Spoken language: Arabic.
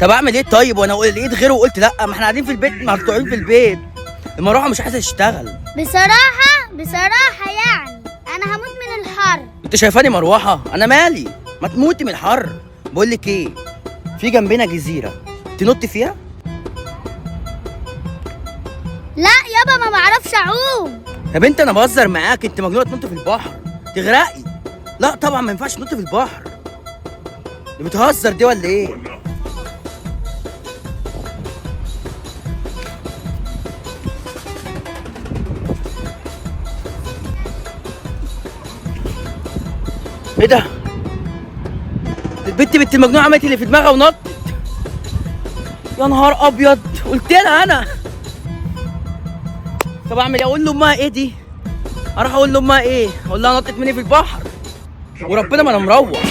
طب اعمل ايه طيب؟ وانا لقيت غيره وقلت لا، ما احنا قاعدين في البيت مقطوعين في البيت. المروحه مش عايزه تشتغل. بصراحة يعني أنا هموت من الحر. انت شايفاني مروحه؟ انا مالي، ما تموتي من الحر. بقول لك ايه، في جنبنا جزيره تنط فيها. لا يابا ما بعرفش أعوم. يا بنت انا بهزر معاك، انت مجنونه تنط في البحر تغرقي. لا طبعا ما ينفعش تنط في البحر. دي بتهزر دي ولا ايه؟ ايه ده؟ البت المجنونه عملت اللي في دماغها ونطت. يا نهار ابيض، قلت لها انا. طب اعمل ايه؟ اقول لامها ايه دي؟ اروح اقول لامها ايه؟ اقول لها نطت مني في البحر وربنا ما انا مروح.